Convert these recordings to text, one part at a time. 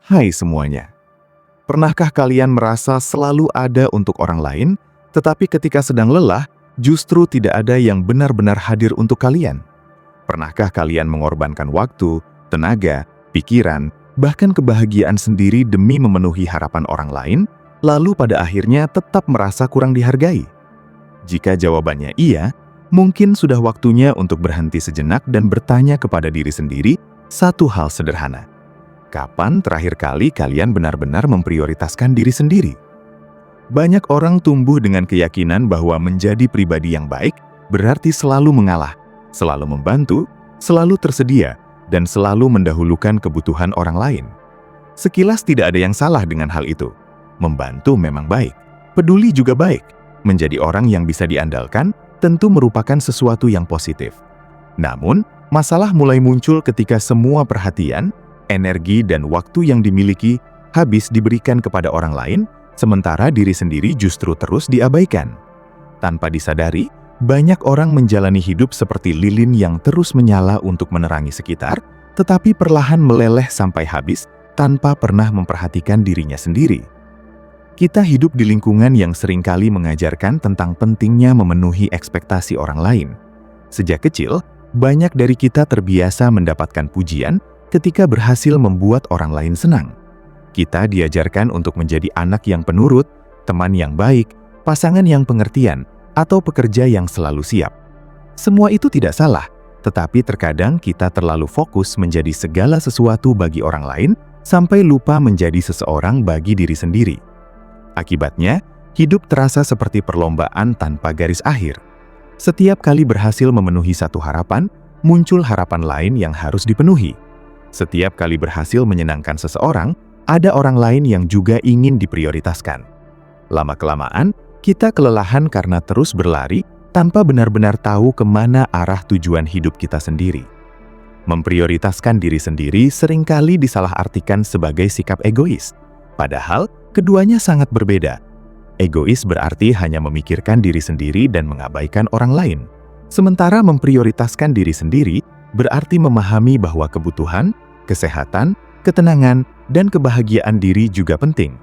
Hai semuanya, pernahkah kalian merasa selalu ada untuk orang lain, tetapi ketika sedang lelah, justru tidak ada yang benar-benar hadir untuk kalian? Pernahkah kalian mengorbankan waktu, tenaga, pikiran, bahkan kebahagiaan sendiri demi memenuhi harapan orang lain, lalu pada akhirnya tetap merasa kurang dihargai? Jika jawabannya iya, mungkin sudah waktunya untuk berhenti sejenak dan bertanya kepada diri sendiri satu hal sederhana. Kapan terakhir kali kalian benar-benar memprioritaskan diri sendiri? Banyak orang tumbuh dengan keyakinan bahwa menjadi pribadi yang baik berarti selalu mengalah, selalu membantu, selalu tersedia, dan selalu mendahulukan kebutuhan orang lain. Sekilas tidak ada yang salah dengan hal itu. Membantu memang baik, peduli juga baik. Menjadi orang yang bisa diandalkan tentu merupakan sesuatu yang positif. Namun, masalah mulai muncul ketika semua perhatian, energi, dan waktu yang dimiliki habis diberikan kepada orang lain, sementara diri sendiri justru terus diabaikan. Tanpa disadari, banyak orang menjalani hidup seperti lilin yang terus menyala untuk menerangi sekitar, tetapi perlahan meleleh sampai habis tanpa pernah memperhatikan dirinya sendiri. Kita hidup di lingkungan yang seringkali mengajarkan tentang pentingnya memenuhi ekspektasi orang lain. Sejak kecil, banyak dari kita terbiasa mendapatkan pujian ketika berhasil membuat orang lain senang. Kita diajarkan untuk menjadi anak yang penurut, teman yang baik, pasangan yang pengertian, atau pekerja yang selalu siap. Semua itu tidak salah, tetapi terkadang kita terlalu fokus menjadi segala sesuatu bagi orang lain sampai lupa menjadi seseorang bagi diri sendiri. Akibatnya, hidup terasa seperti perlombaan tanpa garis akhir. Setiap kali berhasil memenuhi satu harapan, muncul harapan lain yang harus dipenuhi. Setiap kali berhasil menyenangkan seseorang, ada orang lain yang juga ingin diprioritaskan. Lama-kelamaan, kita kelelahan karena terus berlari tanpa benar-benar tahu kemana arah tujuan hidup kita sendiri. Memprioritaskan diri sendiri seringkali disalahartikan sebagai sikap egois. Padahal, keduanya sangat berbeda. Egois berarti hanya memikirkan diri sendiri dan mengabaikan orang lain. Sementara memprioritaskan diri sendiri berarti memahami bahwa kebutuhan, kesehatan, ketenangan, dan kebahagiaan diri juga penting.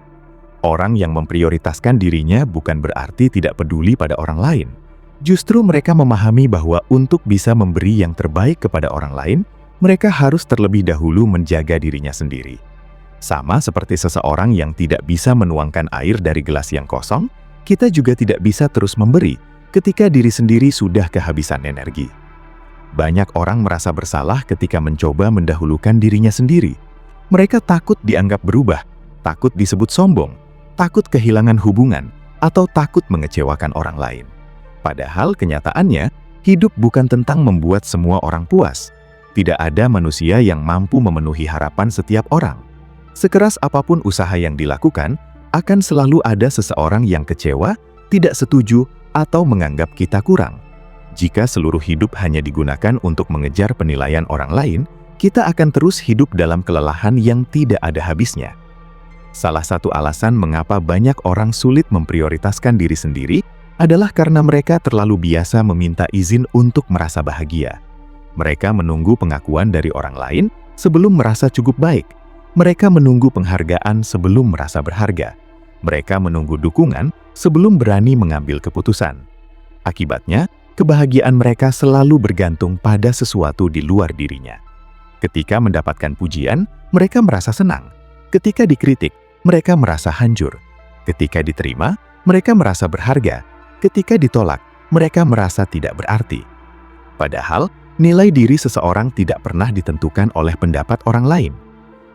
Orang yang memprioritaskan dirinya bukan berarti tidak peduli pada orang lain. Justru mereka memahami bahwa untuk bisa memberi yang terbaik kepada orang lain, mereka harus terlebih dahulu menjaga dirinya sendiri. Sama seperti seseorang yang tidak bisa menuangkan air dari gelas yang kosong, kita juga tidak bisa terus memberi ketika diri sendiri sudah kehabisan energi. Banyak orang merasa bersalah ketika mencoba mendahulukan dirinya sendiri. Mereka takut dianggap berubah, takut disebut sombong, takut kehilangan hubungan, atau takut mengecewakan orang lain. Padahal kenyataannya, hidup bukan tentang membuat semua orang puas. Tidak ada manusia yang mampu memenuhi harapan setiap orang. Sekeras apapun usaha yang dilakukan, akan selalu ada seseorang yang kecewa, tidak setuju, atau menganggap kita kurang. Jika seluruh hidup hanya digunakan untuk mengejar penilaian orang lain, kita akan terus hidup dalam kelelahan yang tidak ada habisnya. Salah satu alasan mengapa banyak orang sulit memprioritaskan diri sendiri adalah karena mereka terlalu biasa meminta izin untuk merasa bahagia. Mereka menunggu pengakuan dari orang lain sebelum merasa cukup baik. Mereka menunggu penghargaan sebelum merasa berharga. Mereka menunggu dukungan sebelum berani mengambil keputusan. Akibatnya, kebahagiaan mereka selalu bergantung pada sesuatu di luar dirinya. Ketika mendapatkan pujian, mereka merasa senang. Ketika dikritik, mereka merasa hancur. Ketika diterima, mereka merasa berharga. Ketika ditolak, mereka merasa tidak berarti. Padahal, nilai diri seseorang tidak pernah ditentukan oleh pendapat orang lain.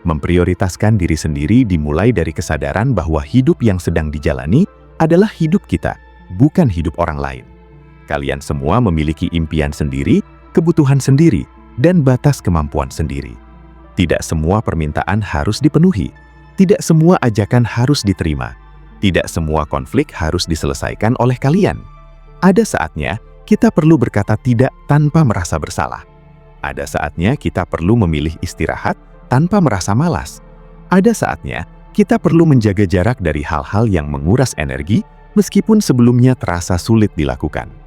Memprioritaskan diri sendiri dimulai dari kesadaran bahwa hidup yang sedang dijalani adalah hidup kita, bukan hidup orang lain. Kalian semua memiliki impian sendiri, kebutuhan sendiri, dan batas kemampuan sendiri. Tidak semua permintaan harus dipenuhi. Tidak semua ajakan harus diterima. Tidak semua konflik harus diselesaikan oleh kalian. Ada saatnya kita perlu berkata tidak tanpa merasa bersalah. Ada saatnya kita perlu memilih istirahat tanpa merasa malas. Ada saatnya kita perlu menjaga jarak dari hal-hal yang menguras energi meskipun sebelumnya terasa sulit dilakukan.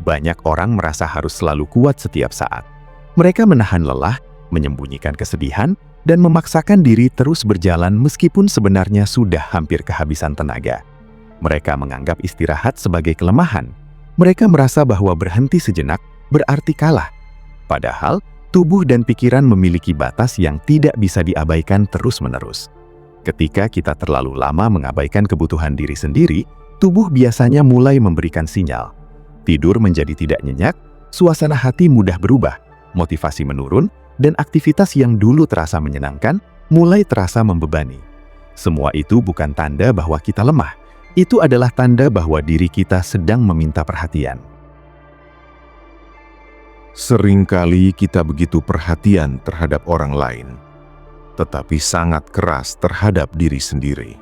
Banyak orang merasa harus selalu kuat setiap saat. Mereka menahan lelah, menyembunyikan kesedihan, dan memaksakan diri terus berjalan meskipun sebenarnya sudah hampir kehabisan tenaga. Mereka menganggap istirahat sebagai kelemahan. Mereka merasa bahwa berhenti sejenak berarti kalah. Padahal, tubuh dan pikiran memiliki batas yang tidak bisa diabaikan terus-menerus. Ketika kita terlalu lama mengabaikan kebutuhan diri sendiri, tubuh biasanya mulai memberikan sinyal. Tidur menjadi tidak nyenyak, suasana hati mudah berubah, motivasi menurun, dan aktivitas yang dulu terasa menyenangkan mulai terasa membebani. Semua itu bukan tanda bahwa kita lemah. Itu adalah tanda bahwa diri kita sedang meminta perhatian. Seringkali kita begitu perhatian terhadap orang lain, tetapi sangat keras terhadap diri sendiri.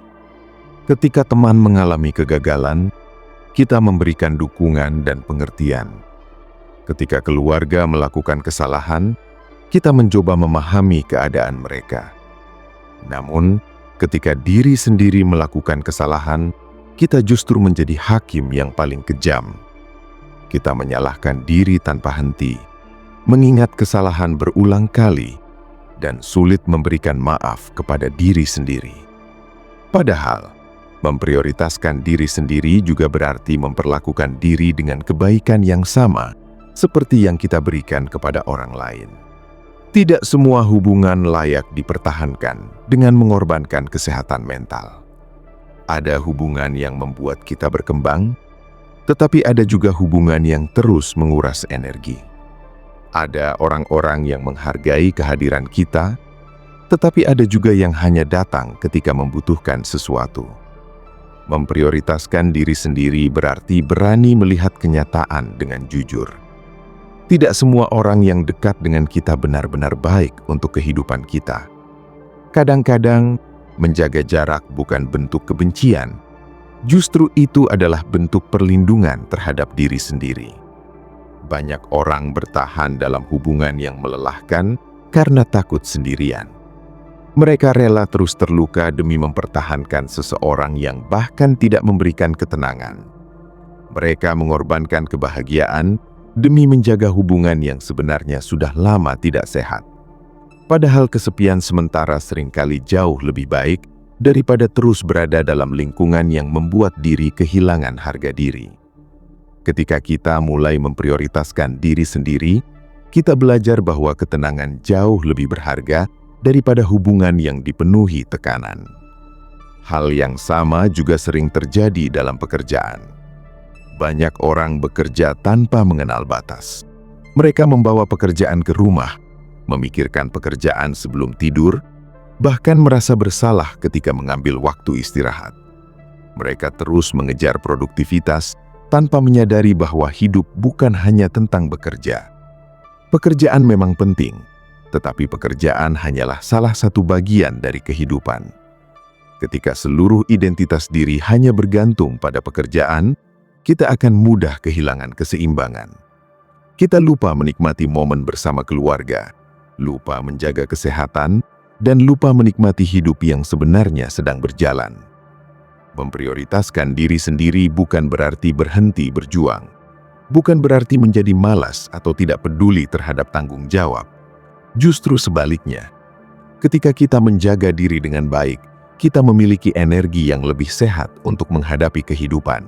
Ketika teman mengalami kegagalan, kita memberikan dukungan dan pengertian. Ketika keluarga melakukan kesalahan, kita mencoba memahami keadaan mereka. Namun, ketika diri sendiri melakukan kesalahan, kita justru menjadi hakim yang paling kejam. Kita menyalahkan diri tanpa henti, mengingat kesalahan berulang kali, dan sulit memberikan maaf kepada diri sendiri. Padahal, memprioritaskan diri sendiri juga berarti memperlakukan diri dengan kebaikan yang sama seperti yang kita berikan kepada orang lain. Tidak semua hubungan layak dipertahankan dengan mengorbankan kesehatan mental. Ada hubungan yang membuat kita berkembang, tetapi ada juga hubungan yang terus menguras energi. Ada orang-orang yang menghargai kehadiran kita, tetapi ada juga yang hanya datang ketika membutuhkan sesuatu. Memprioritaskan diri sendiri berarti berani melihat kenyataan dengan jujur. Tidak semua orang yang dekat dengan kita benar-benar baik untuk kehidupan kita. Kadang-kadang, menjaga jarak bukan bentuk kebencian. Justru itu adalah bentuk perlindungan terhadap diri sendiri. Banyak orang bertahan dalam hubungan yang melelahkan karena takut sendirian. Mereka rela terus terluka demi mempertahankan seseorang yang bahkan tidak memberikan ketenangan. Mereka mengorbankan kebahagiaan demi menjaga hubungan yang sebenarnya sudah lama tidak sehat. Padahal kesepian sementara seringkali jauh lebih baik daripada terus berada dalam lingkungan yang membuat diri kehilangan harga diri. Ketika kita mulai memprioritaskan diri sendiri, kita belajar bahwa ketenangan jauh lebih berharga daripada hubungan yang dipenuhi tekanan. Hal yang sama juga sering terjadi dalam pekerjaan. Banyak orang bekerja tanpa mengenal batas. Mereka membawa pekerjaan ke rumah, memikirkan pekerjaan sebelum tidur, bahkan merasa bersalah ketika mengambil waktu istirahat. Mereka terus mengejar produktivitas tanpa menyadari bahwa hidup bukan hanya tentang bekerja. Pekerjaan memang penting, tetapi pekerjaan hanyalah salah satu bagian dari kehidupan. Ketika seluruh identitas diri hanya bergantung pada pekerjaan, kita akan mudah kehilangan keseimbangan. Kita lupa menikmati momen bersama keluarga, lupa menjaga kesehatan, dan lupa menikmati hidup yang sebenarnya sedang berjalan. Memprioritaskan diri sendiri bukan berarti berhenti berjuang. Bukan berarti menjadi malas atau tidak peduli terhadap tanggung jawab. Justru sebaliknya, ketika kita menjaga diri dengan baik, kita memiliki energi yang lebih sehat untuk menghadapi kehidupan.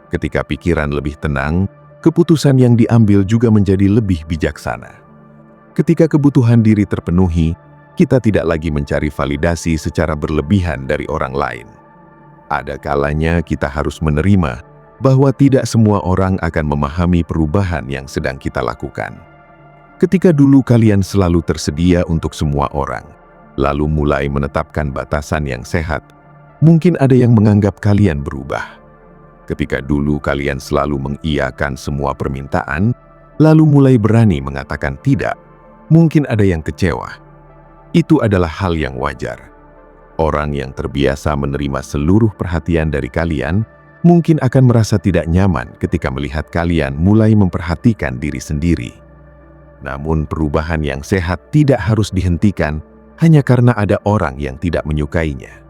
Ketika pikiran lebih tenang, keputusan yang diambil juga menjadi lebih bijaksana. Ketika kebutuhan diri terpenuhi, kita tidak lagi mencari validasi secara berlebihan dari orang lain. Ada kalanya kita harus menerima bahwa tidak semua orang akan memahami perubahan yang sedang kita lakukan. Ketika dulu kalian selalu tersedia untuk semua orang, lalu mulai menetapkan batasan yang sehat, mungkin ada yang menganggap kalian berubah. Ketika dulu kalian selalu mengiyakan semua permintaan, lalu mulai berani mengatakan tidak, mungkin ada yang kecewa. Itu adalah hal yang wajar. Orang yang terbiasa menerima seluruh perhatian dari kalian mungkin akan merasa tidak nyaman ketika melihat kalian mulai memperhatikan diri sendiri. Namun perubahan yang sehat tidak harus dihentikan hanya karena ada orang yang tidak menyukainya.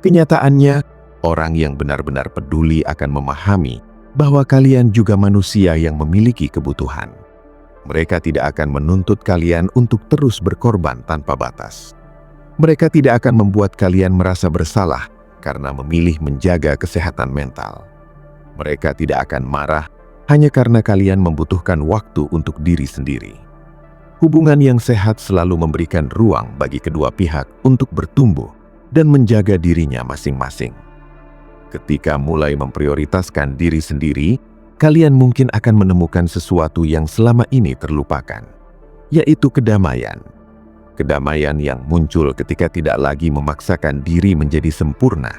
Kenyataannya, orang yang benar-benar peduli akan memahami bahwa kalian juga manusia yang memiliki kebutuhan. Mereka tidak akan menuntut kalian untuk terus berkorban tanpa batas. Mereka tidak akan membuat kalian merasa bersalah karena memilih menjaga kesehatan mental. Mereka tidak akan marah hanya karena kalian membutuhkan waktu untuk diri sendiri. Hubungan yang sehat selalu memberikan ruang bagi kedua pihak untuk bertumbuh dan menjaga dirinya masing-masing. Ketika mulai memprioritaskan diri sendiri, kalian mungkin akan menemukan sesuatu yang selama ini terlupakan, yaitu kedamaian. Kedamaian yang muncul ketika tidak lagi memaksakan diri menjadi sempurna.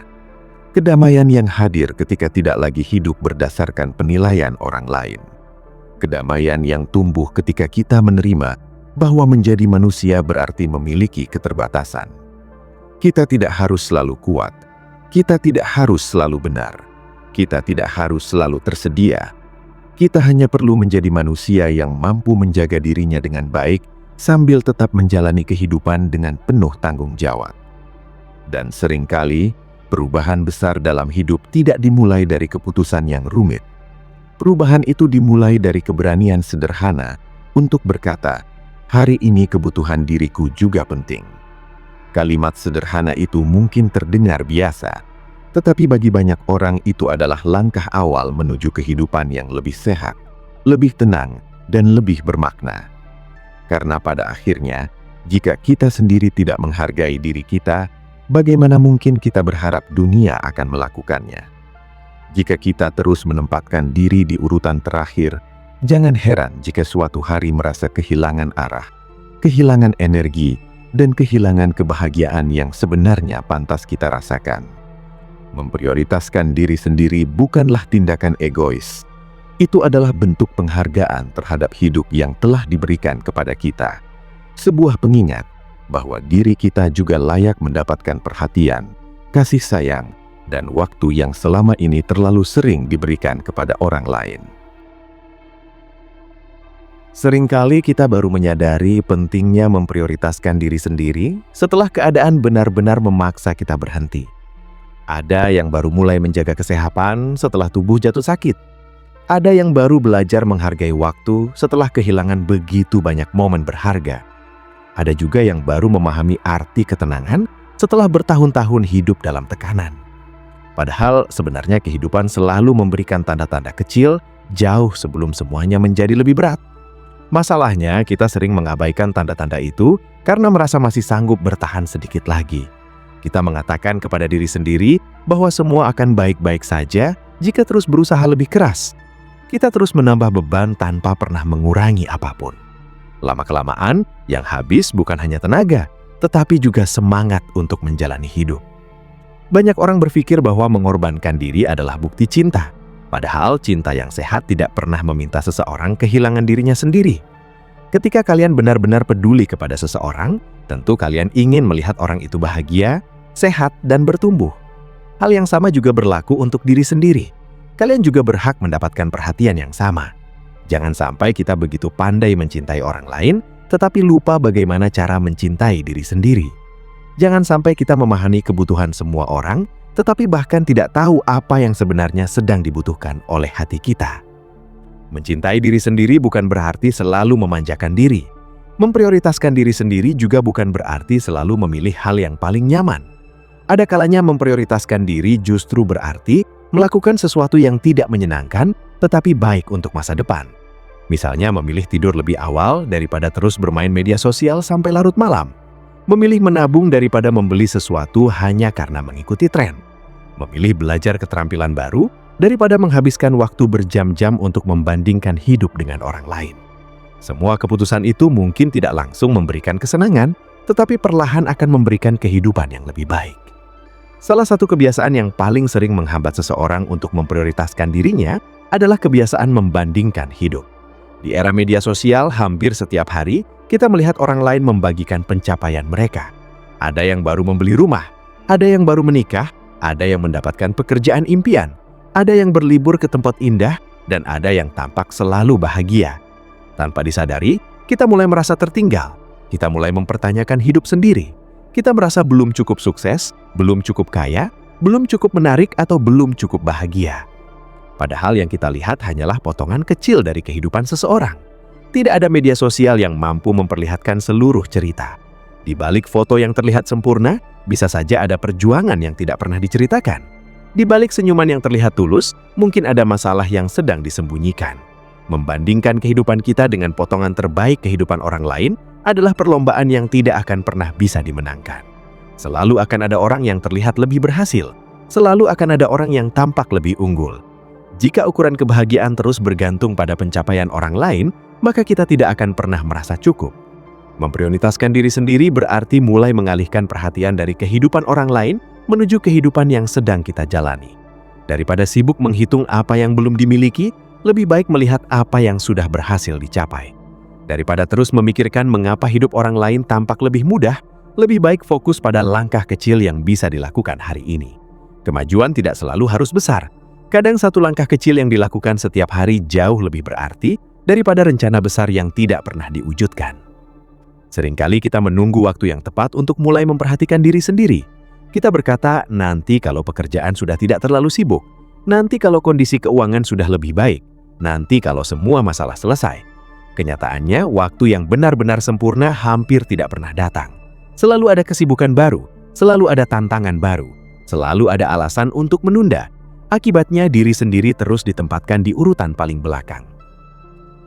Kedamaian yang hadir ketika tidak lagi hidup berdasarkan penilaian orang lain. Kedamaian yang tumbuh ketika kita menerima bahwa menjadi manusia berarti memiliki keterbatasan. Kita tidak harus selalu kuat. Kita tidak harus selalu benar. Kita tidak harus selalu tersedia. Kita hanya perlu menjadi manusia yang mampu menjaga dirinya dengan baik sambil tetap menjalani kehidupan dengan penuh tanggung jawab. Dan seringkali, perubahan besar dalam hidup tidak dimulai dari keputusan yang rumit. Perubahan itu dimulai dari keberanian sederhana untuk berkata, "Hari ini kebutuhan diriku juga penting." Kalimat sederhana itu mungkin terdengar biasa, tetapi bagi banyak orang itu adalah langkah awal menuju kehidupan yang lebih sehat, lebih tenang, dan lebih bermakna. Karena pada akhirnya, jika kita sendiri tidak menghargai diri kita, bagaimana mungkin kita berharap dunia akan melakukannya? Jika kita terus menempatkan diri di urutan terakhir, jangan heran jika suatu hari merasa kehilangan arah, kehilangan energi, dan kehilangan kebahagiaan yang sebenarnya pantas kita rasakan. Memprioritaskan diri sendiri bukanlah tindakan egois. Itu adalah bentuk penghargaan terhadap hidup yang telah diberikan kepada kita. Sebuah pengingat bahwa diri kita juga layak mendapatkan perhatian, kasih sayang, dan waktu yang selama ini terlalu sering diberikan kepada orang lain. Seringkali kita baru menyadari pentingnya memprioritaskan diri sendiri setelah keadaan benar-benar memaksa kita berhenti. Ada yang baru mulai menjaga kesehatan setelah tubuh jatuh sakit. Ada yang baru belajar menghargai waktu setelah kehilangan begitu banyak momen berharga. Ada juga yang baru memahami arti ketenangan setelah bertahun-tahun hidup dalam tekanan. Padahal sebenarnya kehidupan selalu memberikan tanda-tanda kecil jauh sebelum semuanya menjadi lebih berat. Masalahnya kita sering mengabaikan tanda-tanda itu karena merasa masih sanggup bertahan sedikit lagi. Kita mengatakan kepada diri sendiri bahwa semua akan baik-baik saja jika terus berusaha lebih keras. Kita terus menambah beban tanpa pernah mengurangi apapun. Lama-kelamaan, yang habis bukan hanya tenaga, tetapi juga semangat untuk menjalani hidup. Banyak orang berpikir bahwa mengorbankan diri adalah bukti cinta. Padahal cinta yang sehat tidak pernah meminta seseorang kehilangan dirinya sendiri. Ketika kalian benar-benar peduli kepada seseorang, tentu kalian ingin melihat orang itu bahagia, sehat, dan bertumbuh. Hal yang sama juga berlaku untuk diri sendiri. Kalian juga berhak mendapatkan perhatian yang sama. Jangan sampai kita begitu pandai mencintai orang lain, tetapi lupa bagaimana cara mencintai diri sendiri. Jangan sampai kita memahami kebutuhan semua orang, tetapi bahkan tidak tahu apa yang sebenarnya sedang dibutuhkan oleh hati kita. Mencintai diri sendiri bukan berarti selalu memanjakan diri. Memprioritaskan diri sendiri juga bukan berarti selalu memilih hal yang paling nyaman. Ada kalanya memprioritaskan diri justru berarti melakukan sesuatu yang tidak menyenangkan, tetapi baik untuk masa depan. Misalnya memilih tidur lebih awal daripada terus bermain media sosial sampai larut malam. Memilih menabung daripada membeli sesuatu hanya karena mengikuti tren. Memilih belajar keterampilan baru daripada menghabiskan waktu berjam-jam untuk membandingkan hidup dengan orang lain. Semua keputusan itu mungkin tidak langsung memberikan kesenangan, tetapi perlahan akan memberikan kehidupan yang lebih baik. Salah satu kebiasaan yang paling sering menghambat seseorang untuk memprioritaskan dirinya adalah kebiasaan membandingkan hidup. Di era media sosial, hampir setiap hari kita melihat orang lain membagikan pencapaian mereka. Ada yang baru membeli rumah, ada yang baru menikah, ada yang mendapatkan pekerjaan impian, ada yang berlibur ke tempat indah, dan ada yang tampak selalu bahagia. Tanpa disadari, kita mulai merasa tertinggal. Kita mulai mempertanyakan hidup sendiri. Kita merasa belum cukup sukses, belum cukup kaya, belum cukup menarik, atau belum cukup bahagia. Padahal yang kita lihat hanyalah potongan kecil dari kehidupan seseorang. Tidak ada media sosial yang mampu memperlihatkan seluruh cerita. Di balik foto yang terlihat sempurna, bisa saja ada perjuangan yang tidak pernah diceritakan. Di balik senyuman yang terlihat tulus, mungkin ada masalah yang sedang disembunyikan. Membandingkan kehidupan kita dengan potongan terbaik kehidupan orang lain adalah perlombaan yang tidak akan pernah bisa dimenangkan. Selalu akan ada orang yang terlihat lebih berhasil. Selalu akan ada orang yang tampak lebih unggul. Jika ukuran kebahagiaan terus bergantung pada pencapaian orang lain, maka kita tidak akan pernah merasa cukup. Memprioritaskan diri sendiri berarti mulai mengalihkan perhatian dari kehidupan orang lain menuju kehidupan yang sedang kita jalani. Daripada sibuk menghitung apa yang belum dimiliki, lebih baik melihat apa yang sudah berhasil dicapai. Daripada terus memikirkan mengapa hidup orang lain tampak lebih mudah, lebih baik fokus pada langkah kecil yang bisa dilakukan hari ini. Kemajuan tidak selalu harus besar. Kadang satu langkah kecil yang dilakukan setiap hari jauh lebih berarti daripada rencana besar yang tidak pernah diwujudkan. Seringkali kita menunggu waktu yang tepat untuk mulai memperhatikan diri sendiri. Kita berkata, nanti kalau pekerjaan sudah tidak terlalu sibuk, nanti kalau kondisi keuangan sudah lebih baik, nanti kalau semua masalah selesai. Kenyataannya, waktu yang benar-benar sempurna hampir tidak pernah datang. Selalu ada kesibukan baru, selalu ada tantangan baru, selalu ada alasan untuk menunda. Akibatnya diri sendiri terus ditempatkan di urutan paling belakang.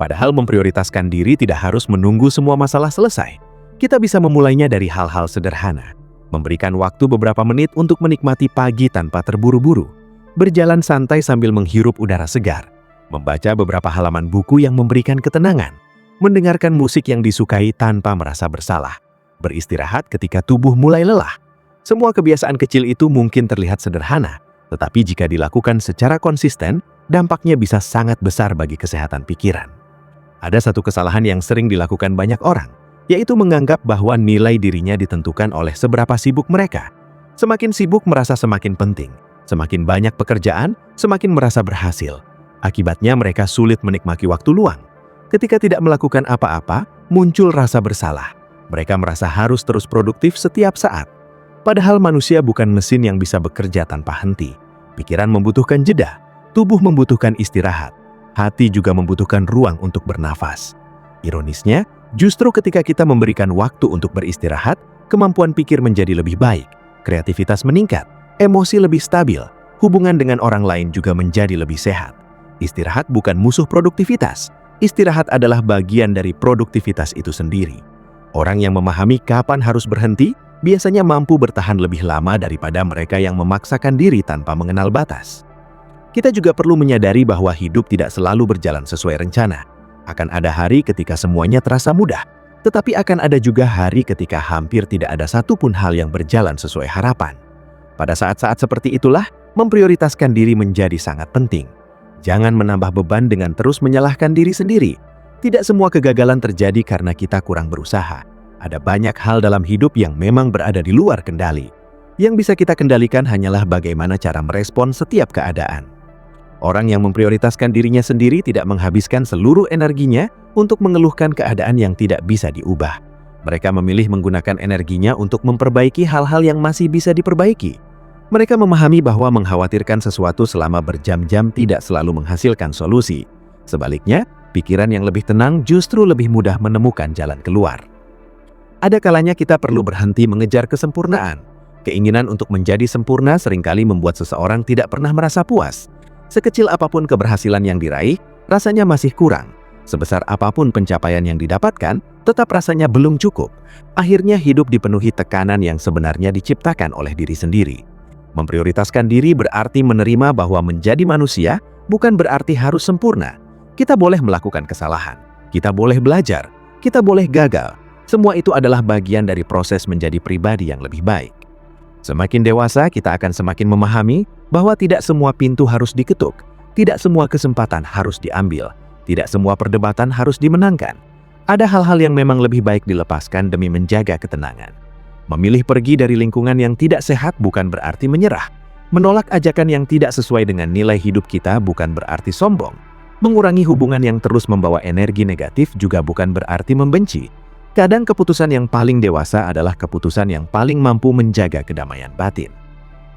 Padahal memprioritaskan diri tidak harus menunggu semua masalah selesai. Kita bisa memulainya dari hal-hal sederhana. Memberikan waktu beberapa menit untuk menikmati pagi tanpa terburu-buru. Berjalan santai sambil menghirup udara segar. Membaca beberapa halaman buku yang memberikan ketenangan. Mendengarkan musik yang disukai tanpa merasa bersalah. Beristirahat ketika tubuh mulai lelah. Semua kebiasaan kecil itu mungkin terlihat sederhana, tetapi jika dilakukan secara konsisten, dampaknya bisa sangat besar bagi kesehatan pikiran. Ada satu kesalahan yang sering dilakukan banyak orang, yaitu menganggap bahwa nilai dirinya ditentukan oleh seberapa sibuk mereka. Semakin sibuk merasa semakin penting, semakin banyak pekerjaan, semakin merasa berhasil. Akibatnya mereka sulit menikmati waktu luang. Ketika tidak melakukan apa-apa, muncul rasa bersalah. Mereka merasa harus terus produktif setiap saat. Padahal manusia bukan mesin yang bisa bekerja tanpa henti. Pikiran membutuhkan jeda, tubuh membutuhkan istirahat. Hati juga membutuhkan ruang untuk bernafas. Ironisnya, justru ketika kita memberikan waktu untuk beristirahat, kemampuan pikir menjadi lebih baik, kreativitas meningkat, emosi lebih stabil, hubungan dengan orang lain juga menjadi lebih sehat. Istirahat bukan musuh produktivitas. Istirahat adalah bagian dari produktivitas itu sendiri. Orang yang memahami kapan harus berhenti, biasanya mampu bertahan lebih lama daripada mereka yang memaksakan diri tanpa mengenal batas. Kita juga perlu menyadari bahwa hidup tidak selalu berjalan sesuai rencana. Akan ada hari ketika semuanya terasa mudah, tetapi akan ada juga hari ketika hampir tidak ada satupun hal yang berjalan sesuai harapan. Pada saat-saat seperti itulah, memprioritaskan diri menjadi sangat penting. Jangan menambah beban dengan terus menyalahkan diri sendiri. Tidak semua kegagalan terjadi karena kita kurang berusaha. Ada banyak hal dalam hidup yang memang berada di luar kendali. Yang bisa kita kendalikan hanyalah bagaimana cara merespon setiap keadaan. Orang yang memprioritaskan dirinya sendiri tidak menghabiskan seluruh energinya untuk mengeluhkan keadaan yang tidak bisa diubah. Mereka memilih menggunakan energinya untuk memperbaiki hal-hal yang masih bisa diperbaiki. Mereka memahami bahwa mengkhawatirkan sesuatu selama berjam-jam tidak selalu menghasilkan solusi. Sebaliknya, pikiran yang lebih tenang justru lebih mudah menemukan jalan keluar. Ada kalanya kita perlu berhenti mengejar kesempurnaan. Keinginan untuk menjadi sempurna seringkali membuat seseorang tidak pernah merasa puas. Sekecil apapun keberhasilan yang diraih, rasanya masih kurang. Sebesar apapun pencapaian yang didapatkan, tetap rasanya belum cukup. Akhirnya hidup dipenuhi tekanan yang sebenarnya diciptakan oleh diri sendiri. Memprioritaskan diri berarti menerima bahwa menjadi manusia bukan berarti harus sempurna. Kita boleh melakukan kesalahan, kita boleh belajar, kita boleh gagal. Semua itu adalah bagian dari proses menjadi pribadi yang lebih baik. Semakin dewasa, kita akan semakin memahami bahwa tidak semua pintu harus diketuk, tidak semua kesempatan harus diambil, tidak semua perdebatan harus dimenangkan. Ada hal-hal yang memang lebih baik dilepaskan demi menjaga ketenangan. Memilih pergi dari lingkungan yang tidak sehat bukan berarti menyerah. Menolak ajakan yang tidak sesuai dengan nilai hidup kita bukan berarti sombong. Mengurangi hubungan yang terus membawa energi negatif juga bukan berarti membenci. Kadang keputusan yang paling dewasa adalah keputusan yang paling mampu menjaga kedamaian batin.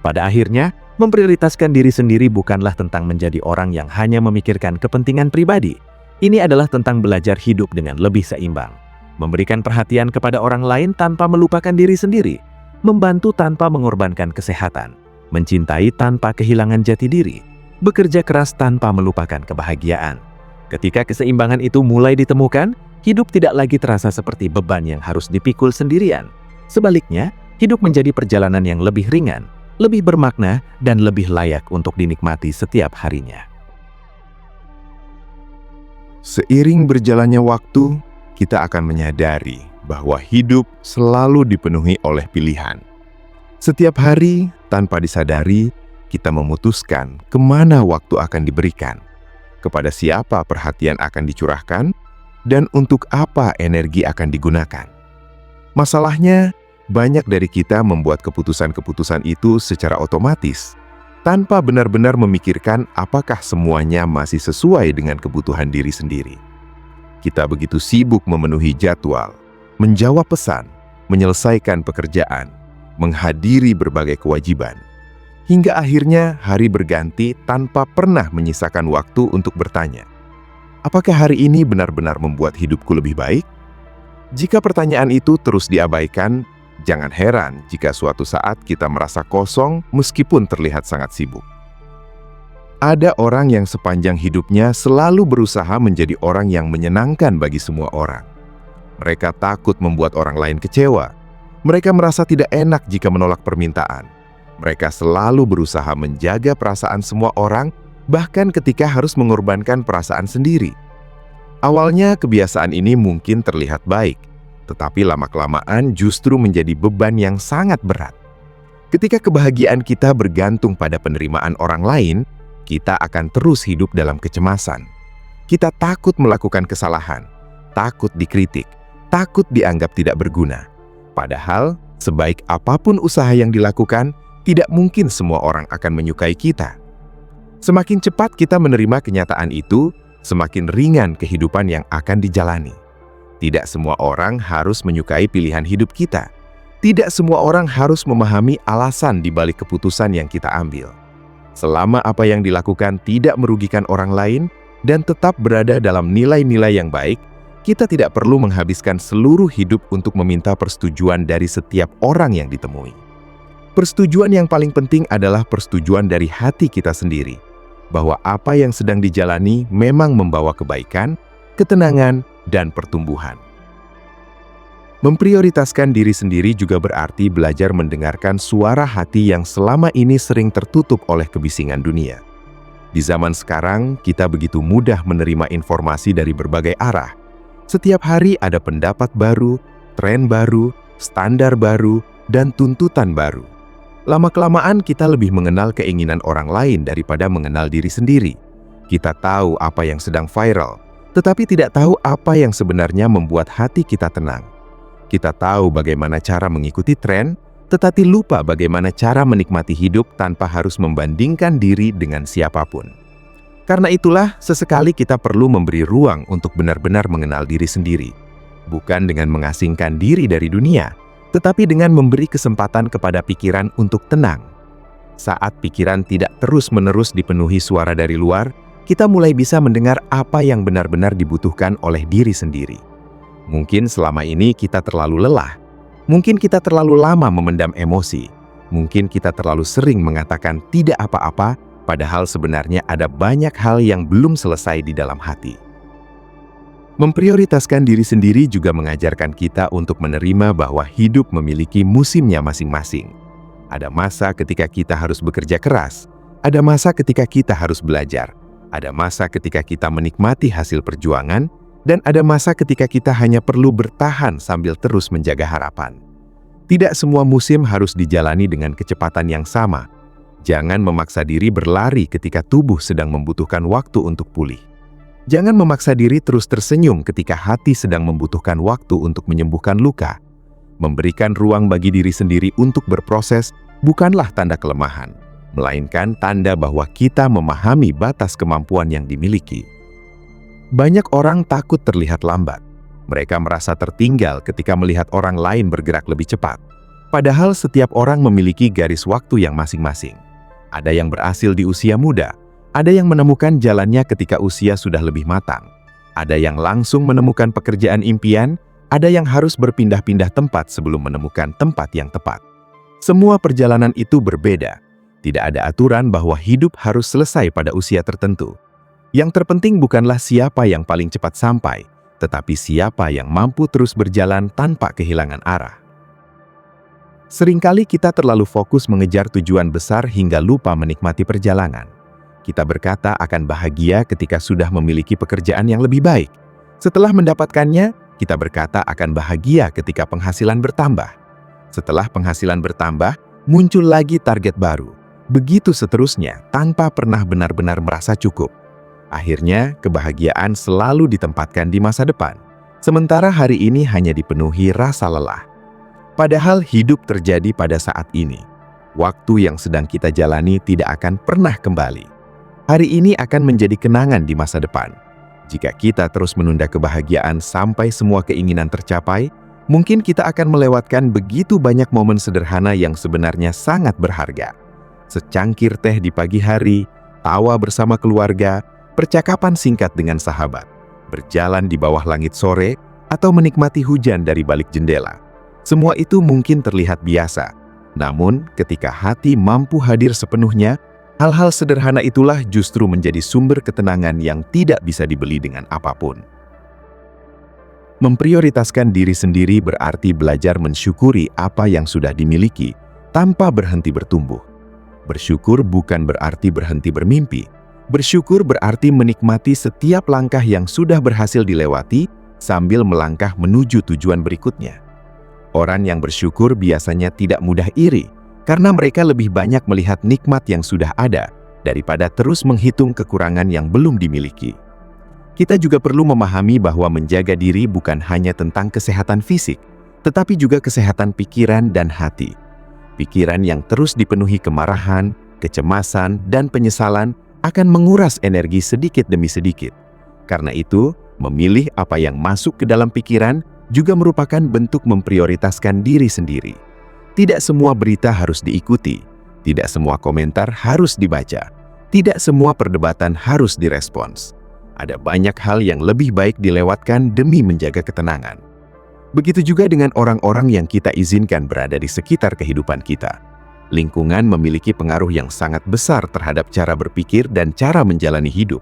Pada akhirnya, memprioritaskan diri sendiri bukanlah tentang menjadi orang yang hanya memikirkan kepentingan pribadi. Ini adalah tentang belajar hidup dengan lebih seimbang, memberikan perhatian kepada orang lain tanpa melupakan diri sendiri, membantu tanpa mengorbankan kesehatan, mencintai tanpa kehilangan jati diri, bekerja keras tanpa melupakan kebahagiaan. Ketika keseimbangan itu mulai ditemukan, hidup tidak lagi terasa seperti beban yang harus dipikul sendirian. Sebaliknya, hidup menjadi perjalanan yang lebih ringan, lebih bermakna, dan lebih layak untuk dinikmati setiap harinya. Seiring berjalannya waktu, kita akan menyadari bahwa hidup selalu dipenuhi oleh pilihan. Setiap hari, tanpa disadari, kita memutuskan kemana waktu akan diberikan, kepada siapa perhatian akan dicurahkan, dan untuk apa energi akan digunakan. Masalahnya, banyak dari kita membuat keputusan-keputusan itu secara otomatis, tanpa benar-benar memikirkan apakah semuanya masih sesuai dengan kebutuhan diri sendiri. Kita begitu sibuk memenuhi jadwal, menjawab pesan, menyelesaikan pekerjaan, menghadiri berbagai kewajiban, hingga akhirnya hari berganti tanpa pernah menyisakan waktu untuk bertanya, apakah hari ini benar-benar membuat hidupku lebih baik? Jika pertanyaan itu terus diabaikan, jangan heran jika suatu saat kita merasa kosong meskipun terlihat sangat sibuk. Ada orang yang sepanjang hidupnya selalu berusaha menjadi orang yang menyenangkan bagi semua orang. Mereka takut membuat orang lain kecewa. Mereka merasa tidak enak jika menolak permintaan. Mereka selalu berusaha menjaga perasaan semua orang, bahkan ketika harus mengorbankan perasaan sendiri. Awalnya kebiasaan ini mungkin terlihat baik, tetapi lama-kelamaan justru menjadi beban yang sangat berat. Ketika kebahagiaan kita bergantung pada penerimaan orang lain, kita akan terus hidup dalam kecemasan. Kita takut melakukan kesalahan, takut dikritik, takut dianggap tidak berguna. Padahal, sebaik apapun usaha yang dilakukan, tidak mungkin semua orang akan menyukai kita. Semakin cepat kita menerima kenyataan itu, semakin ringan kehidupan yang akan dijalani. Tidak semua orang harus menyukai pilihan hidup kita. Tidak semua orang harus memahami alasan di balik keputusan yang kita ambil. Selama apa yang dilakukan tidak merugikan orang lain dan tetap berada dalam nilai-nilai yang baik, kita tidak perlu menghabiskan seluruh hidup untuk meminta persetujuan dari setiap orang yang ditemui. Persetujuan yang paling penting adalah persetujuan dari hati kita sendiri, bahwa apa yang sedang dijalani memang membawa kebaikan, ketenangan, dan pertumbuhan. Memprioritaskan diri sendiri juga berarti belajar mendengarkan suara hati yang selama ini sering tertutup oleh kebisingan dunia. Di zaman sekarang, kita begitu mudah menerima informasi dari berbagai arah. Setiap hari ada pendapat baru, tren baru, standar baru, dan tuntutan baru. Lama-kelamaan kita lebih mengenal keinginan orang lain daripada mengenal diri sendiri. Kita tahu apa yang sedang viral, tetapi tidak tahu apa yang sebenarnya membuat hati kita tenang. Kita tahu bagaimana cara mengikuti tren, tetapi lupa bagaimana cara menikmati hidup tanpa harus membandingkan diri dengan siapapun. Karena itulah, sesekali kita perlu memberi ruang untuk benar-benar mengenal diri sendiri. Bukan dengan mengasingkan diri dari dunia, tetapi dengan memberi kesempatan kepada pikiran untuk tenang. Saat pikiran tidak terus-menerus dipenuhi suara dari luar, kita mulai bisa mendengar apa yang benar-benar dibutuhkan oleh diri sendiri. Mungkin selama ini kita terlalu lelah. Mungkin kita terlalu lama memendam emosi. Mungkin kita terlalu sering mengatakan tidak apa-apa, padahal sebenarnya ada banyak hal yang belum selesai di dalam hati. Memprioritaskan diri sendiri juga mengajarkan kita untuk menerima bahwa hidup memiliki musimnya masing-masing. Ada masa ketika kita harus bekerja keras, ada masa ketika kita harus belajar, ada masa ketika kita menikmati hasil perjuangan, dan ada masa ketika kita hanya perlu bertahan sambil terus menjaga harapan. Tidak semua musim harus dijalani dengan kecepatan yang sama. Jangan memaksa diri berlari ketika tubuh sedang membutuhkan waktu untuk pulih. Jangan memaksa diri terus tersenyum ketika hati sedang membutuhkan waktu untuk menyembuhkan luka. Memberikan ruang bagi diri sendiri untuk berproses bukanlah tanda kelemahan, melainkan tanda bahwa kita memahami batas kemampuan yang dimiliki. Banyak orang takut terlihat lambat. Mereka merasa tertinggal ketika melihat orang lain bergerak lebih cepat. Padahal setiap orang memiliki garis waktu yang masing-masing. Ada yang berhasil di usia muda, ada yang menemukan jalannya ketika usia sudah lebih matang. Ada yang langsung menemukan pekerjaan impian, ada yang harus berpindah-pindah tempat sebelum menemukan tempat yang tepat. Semua perjalanan itu berbeda. Tidak ada aturan bahwa hidup harus selesai pada usia tertentu. Yang terpenting bukanlah siapa yang paling cepat sampai, tetapi siapa yang mampu terus berjalan tanpa kehilangan arah. Seringkali kita terlalu fokus mengejar tujuan besar hingga lupa menikmati perjalanan. Kita berkata akan bahagia ketika sudah memiliki pekerjaan yang lebih baik. Setelah mendapatkannya, kita berkata akan bahagia ketika penghasilan bertambah. Setelah penghasilan bertambah, muncul lagi target baru. Begitu seterusnya, tanpa pernah benar-benar merasa cukup. Akhirnya, kebahagiaan selalu ditempatkan di masa depan. Sementara hari ini hanya dipenuhi rasa lelah. Padahal hidup terjadi pada saat ini. Waktu yang sedang kita jalani tidak akan pernah kembali. Hari ini akan menjadi kenangan di masa depan. Jika kita terus menunda kebahagiaan sampai semua keinginan tercapai, mungkin kita akan melewatkan begitu banyak momen sederhana yang sebenarnya sangat berharga. Secangkir teh di pagi hari, tawa bersama keluarga, percakapan singkat dengan sahabat, berjalan di bawah langit sore, atau menikmati hujan dari balik jendela. Semua itu mungkin terlihat biasa, namun ketika hati mampu hadir sepenuhnya, hal-hal sederhana itulah justru menjadi sumber ketenangan yang tidak bisa dibeli dengan apapun. Memprioritaskan diri sendiri berarti belajar mensyukuri apa yang sudah dimiliki tanpa berhenti bertumbuh. Bersyukur bukan berarti berhenti bermimpi. Bersyukur berarti menikmati setiap langkah yang sudah berhasil dilewati sambil melangkah menuju tujuan berikutnya. Orang yang bersyukur biasanya tidak mudah iri, karena mereka lebih banyak melihat nikmat yang sudah ada daripada terus menghitung kekurangan yang belum dimiliki. Kita juga perlu memahami bahwa menjaga diri bukan hanya tentang kesehatan fisik, tetapi juga kesehatan pikiran dan hati. Pikiran yang terus dipenuhi kemarahan, kecemasan, dan penyesalan akan menguras energi sedikit demi sedikit. Karena itu, memilih apa yang masuk ke dalam pikiran juga merupakan bentuk memprioritaskan diri sendiri. Tidak semua berita harus diikuti, tidak semua komentar harus dibaca, tidak semua perdebatan harus direspons. Ada banyak hal yang lebih baik dilewatkan demi menjaga ketenangan. Begitu juga dengan orang-orang yang kita izinkan berada di sekitar kehidupan kita. Lingkungan memiliki pengaruh yang sangat besar terhadap cara berpikir dan cara menjalani hidup.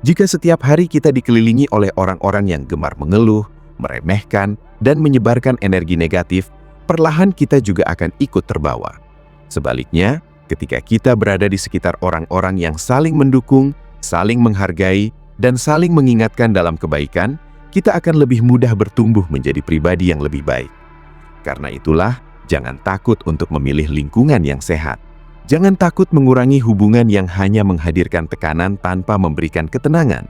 Jika setiap hari kita dikelilingi oleh orang-orang yang gemar mengeluh, meremehkan, dan menyebarkan energi negatif, perlahan kita juga akan ikut terbawa. Sebaliknya, ketika kita berada di sekitar orang-orang yang saling mendukung, saling menghargai, dan saling mengingatkan dalam kebaikan, kita akan lebih mudah bertumbuh menjadi pribadi yang lebih baik. Karena itulah, jangan takut untuk memilih lingkungan yang sehat. Jangan takut mengurangi hubungan yang hanya menghadirkan tekanan tanpa memberikan ketenangan.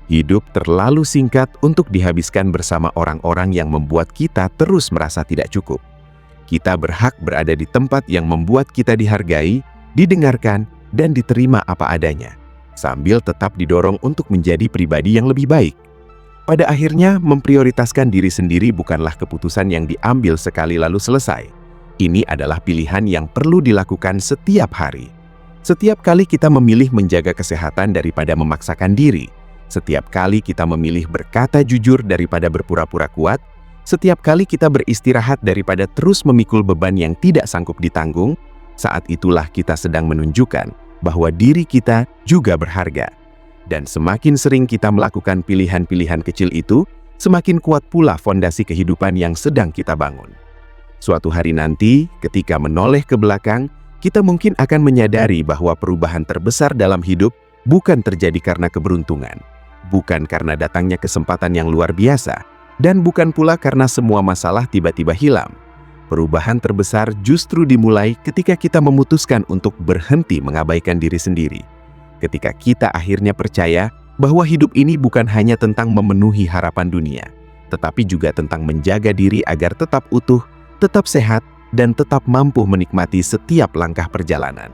Hidup terlalu singkat untuk dihabiskan bersama orang-orang yang membuat kita terus merasa tidak cukup. Kita berhak berada di tempat yang membuat kita dihargai, didengarkan, dan diterima apa adanya, sambil tetap didorong untuk menjadi pribadi yang lebih baik. Pada akhirnya, memprioritaskan diri sendiri bukanlah keputusan yang diambil sekali lalu selesai. Ini adalah pilihan yang perlu dilakukan setiap hari. Setiap kali kita memilih menjaga kesehatan daripada memaksakan diri, setiap kali kita memilih berkata jujur daripada berpura-pura kuat, setiap kali kita beristirahat daripada terus memikul beban yang tidak sanggup ditanggung, saat itulah kita sedang menunjukkan bahwa diri kita juga berharga. Dan semakin sering kita melakukan pilihan-pilihan kecil itu, semakin kuat pula fondasi kehidupan yang sedang kita bangun. Suatu hari nanti, ketika menoleh ke belakang, kita mungkin akan menyadari bahwa perubahan terbesar dalam hidup bukan terjadi karena keberuntungan, bukan karena datangnya kesempatan yang luar biasa, dan bukan pula karena semua masalah tiba-tiba hilang. Perubahan terbesar justru dimulai ketika kita memutuskan untuk berhenti mengabaikan diri sendiri. Ketika kita akhirnya percaya bahwa hidup ini bukan hanya tentang memenuhi harapan dunia, tetapi juga tentang menjaga diri agar tetap utuh, tetap sehat, dan tetap mampu menikmati setiap langkah perjalanan.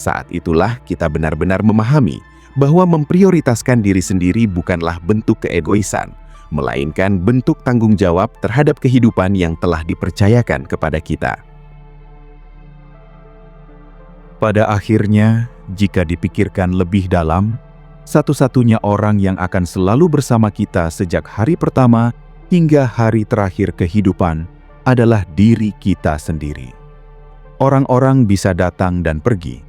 Saat itulah kita benar-benar memahami bahwa memprioritaskan diri sendiri bukanlah bentuk keegoisan, melainkan bentuk tanggung jawab terhadap kehidupan yang telah dipercayakan kepada kita. Pada akhirnya, jika dipikirkan lebih dalam, Satu-satunya orang yang akan selalu bersama kita sejak hari pertama hingga hari terakhir kehidupan adalah diri kita sendiri. Orang-orang bisa datang dan pergi.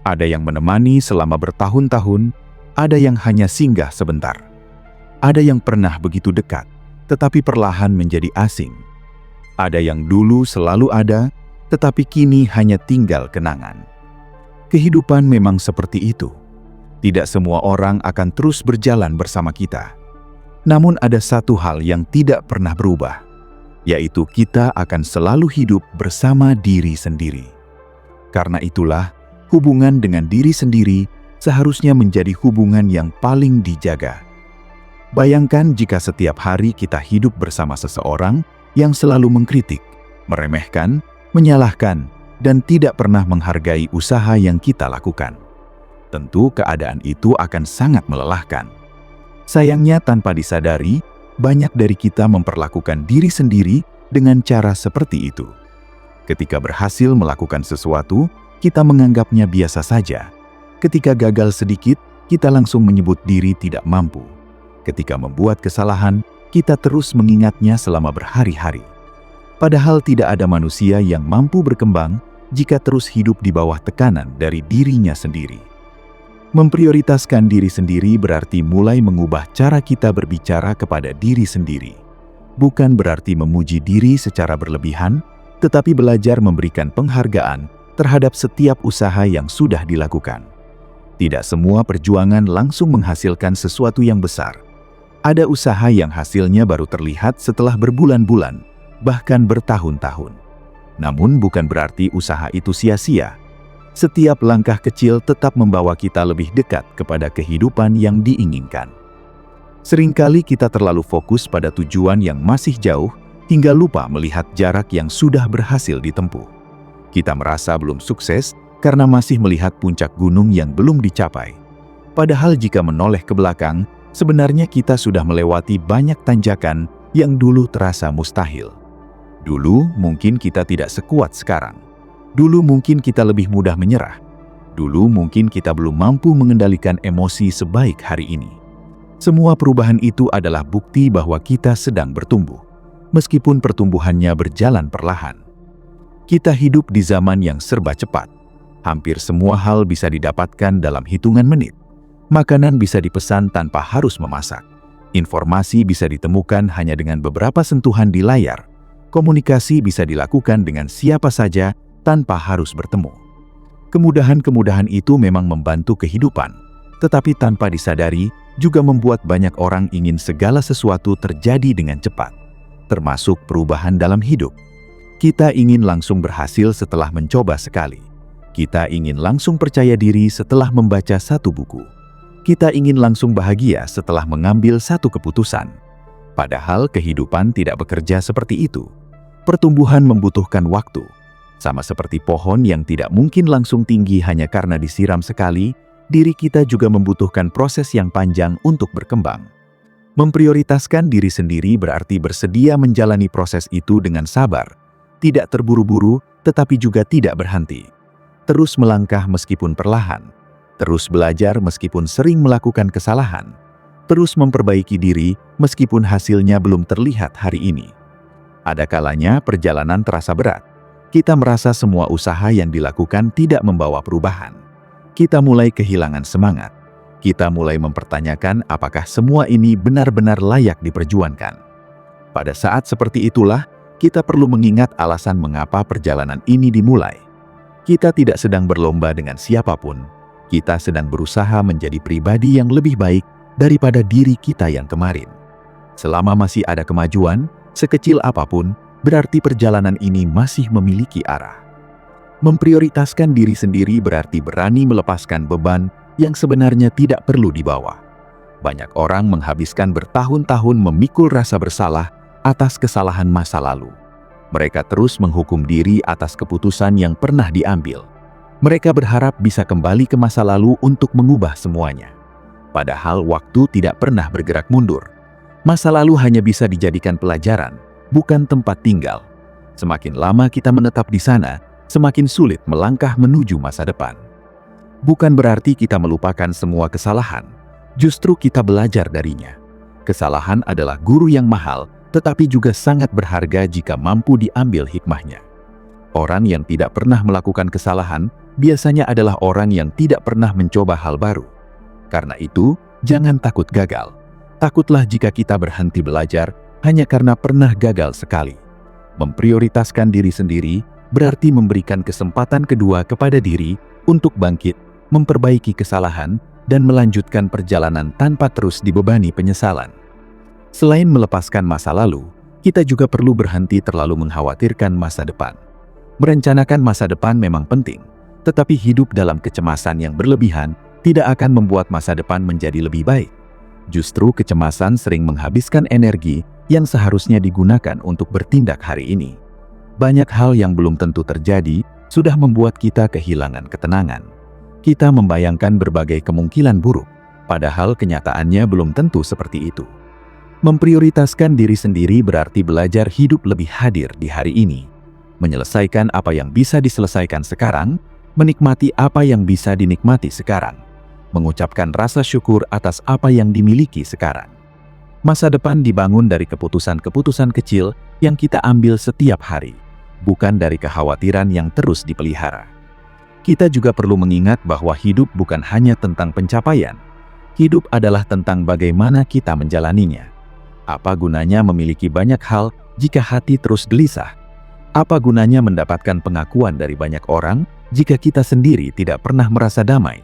Ada yang menemani selama bertahun-tahun, ada yang hanya singgah sebentar. Ada yang pernah begitu dekat, tetapi perlahan menjadi asing. Ada yang dulu selalu ada, tetapi kini hanya tinggal kenangan. Kehidupan memang seperti itu. Tidak semua orang akan terus berjalan bersama kita. Namun ada satu hal yang tidak pernah berubah, yaitu kita akan selalu hidup bersama diri sendiri. Karena itulah, hubungan dengan diri sendiri seharusnya menjadi hubungan yang paling dijaga. Bayangkan jika setiap hari kita hidup bersama seseorang yang selalu mengkritik, meremehkan, menyalahkan, dan tidak pernah menghargai usaha yang kita lakukan. Tentu keadaan itu akan sangat melelahkan. Sayangnya tanpa disadari, banyak dari kita memperlakukan diri sendiri dengan cara seperti itu. Ketika berhasil melakukan sesuatu, kita menganggapnya biasa saja. Ketika gagal sedikit, kita langsung menyebut diri tidak mampu. Ketika membuat kesalahan, kita terus mengingatnya selama berhari-hari. Padahal tidak ada manusia yang mampu berkembang jika terus hidup di bawah tekanan dari dirinya sendiri. Memprioritaskan diri sendiri berarti mulai mengubah cara kita berbicara kepada diri sendiri. Bukan berarti memuji diri secara berlebihan, tetapi belajar memberikan penghargaan terhadap setiap usaha yang sudah dilakukan. Tidak semua perjuangan langsung menghasilkan sesuatu yang besar. Ada usaha yang hasilnya baru terlihat setelah berbulan-bulan, bahkan bertahun-tahun. Namun bukan berarti usaha itu sia-sia. Setiap langkah kecil tetap membawa kita lebih dekat kepada kehidupan yang diinginkan. Seringkali kita terlalu fokus pada tujuan yang masih jauh hingga lupa melihat jarak yang sudah berhasil ditempuh. Kita merasa belum sukses karena masih melihat puncak gunung yang belum dicapai. Padahal jika menoleh ke belakang, sebenarnya kita sudah melewati banyak tanjakan yang dulu terasa mustahil. Dulu mungkin kita tidak sekuat sekarang. Dulu mungkin kita lebih mudah menyerah. Dulu mungkin kita belum mampu mengendalikan emosi sebaik hari ini. Semua perubahan itu adalah bukti bahwa kita sedang bertumbuh, meskipun pertumbuhannya berjalan perlahan. Kita hidup di zaman yang serba cepat. Hampir semua hal bisa didapatkan dalam hitungan menit. Makanan bisa dipesan tanpa harus memasak. Informasi bisa ditemukan hanya dengan beberapa sentuhan di layar. Komunikasi bisa dilakukan dengan siapa saja tanpa harus bertemu. Kemudahan-kemudahan itu memang membantu kehidupan, tetapi tanpa disadari juga membuat banyak orang ingin segala sesuatu terjadi dengan cepat, termasuk perubahan dalam hidup. Kita ingin langsung berhasil setelah mencoba sekali. Kita ingin langsung percaya diri setelah membaca satu buku. Kita ingin langsung bahagia setelah mengambil satu keputusan. Padahal kehidupan tidak bekerja seperti itu. Pertumbuhan membutuhkan waktu. Sama seperti pohon yang tidak mungkin langsung tinggi hanya karena disiram sekali, diri kita juga membutuhkan proses yang panjang untuk berkembang. Memprioritaskan diri sendiri berarti bersedia menjalani proses itu dengan sabar, tidak terburu-buru, tetapi juga tidak berhenti. Terus melangkah meskipun perlahan, terus belajar meskipun sering melakukan kesalahan, terus memperbaiki diri meskipun hasilnya belum terlihat hari ini. Ada kalanya perjalanan terasa berat. Kita merasa semua usaha yang dilakukan tidak membawa perubahan. Kita mulai kehilangan semangat. Kita mulai mempertanyakan apakah semua ini benar-benar layak diperjuangkan. Pada saat seperti itulah, kita perlu mengingat alasan mengapa perjalanan ini dimulai. Kita tidak sedang berlomba dengan siapapun. Kita sedang berusaha menjadi pribadi yang lebih baik daripada diri kita yang kemarin. Selama masih ada kemajuan, sekecil apapun, berarti perjalanan ini masih memiliki arah. Memprioritaskan diri sendiri berarti berani melepaskan beban yang sebenarnya tidak perlu dibawa. Banyak orang menghabiskan bertahun-tahun memikul rasa bersalah atas kesalahan masa lalu. Mereka terus menghukum diri atas keputusan yang pernah diambil. Mereka berharap bisa kembali ke masa lalu untuk mengubah semuanya. Padahal waktu tidak pernah bergerak mundur. Masa lalu hanya bisa dijadikan pelajaran, bukan tempat tinggal. Semakin lama kita menetap di sana, semakin sulit melangkah menuju masa depan. Bukan berarti kita melupakan semua kesalahan, justru kita belajar darinya. Kesalahan adalah guru yang mahal, tetapi juga sangat berharga jika mampu diambil hikmahnya. Orang yang tidak pernah melakukan kesalahan biasanya adalah orang yang tidak pernah mencoba hal baru. Karena itu, jangan takut gagal. Takutlah jika kita berhenti belajar hanya karena pernah gagal sekali. Memprioritaskan diri sendiri berarti memberikan kesempatan kedua kepada diri untuk bangkit, memperbaiki kesalahan, dan melanjutkan perjalanan tanpa terus dibebani penyesalan. Selain melepaskan masa lalu, kita juga perlu berhenti terlalu mengkhawatirkan masa depan. Merencanakan masa depan memang penting, tetapi hidup dalam kecemasan yang berlebihan tidak akan membuat masa depan menjadi lebih baik. Justru kecemasan sering menghabiskan energi yang seharusnya digunakan untuk bertindak hari ini. Banyak hal yang belum tentu terjadi sudah membuat kita kehilangan ketenangan. Kita membayangkan berbagai kemungkinan buruk, padahal kenyataannya belum tentu seperti itu. Memprioritaskan diri sendiri berarti belajar hidup lebih hadir di hari ini, menyelesaikan apa yang bisa diselesaikan sekarang, menikmati apa yang bisa dinikmati sekarang, mengucapkan rasa syukur atas apa yang dimiliki sekarang. Masa depan dibangun dari keputusan-keputusan kecil yang kita ambil setiap hari, bukan dari kekhawatiran yang terus dipelihara. Kita juga perlu mengingat bahwa hidup bukan hanya tentang pencapaian. Hidup adalah tentang bagaimana kita menjalaninya. Apa gunanya memiliki banyak hal jika hati terus gelisah? Apa gunanya mendapatkan pengakuan dari banyak orang jika kita sendiri tidak pernah merasa damai?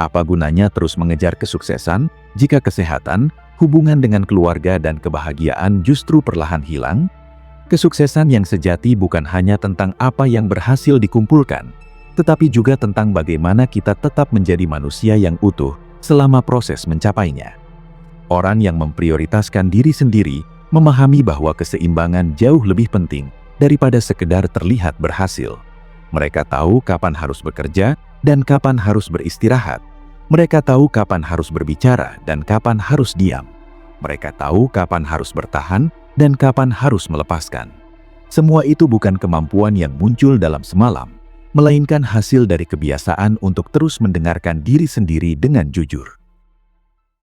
Apa gunanya terus mengejar kesuksesan jika kesehatan, hubungan dengan keluarga, dan kebahagiaan justru perlahan hilang? Kesuksesan yang sejati bukan hanya tentang apa yang berhasil dikumpulkan, tetapi juga tentang bagaimana kita tetap menjadi manusia yang utuh selama proses mencapainya. Orang yang memprioritaskan diri sendiri memahami bahwa keseimbangan jauh lebih penting daripada sekedar terlihat berhasil. Mereka tahu kapan harus bekerja dan kapan harus beristirahat. Mereka tahu kapan harus berbicara dan kapan harus diam. Mereka tahu kapan harus bertahan dan kapan harus melepaskan. Semua itu bukan kemampuan yang muncul dalam semalam, melainkan hasil dari kebiasaan untuk terus mendengarkan diri sendiri dengan jujur.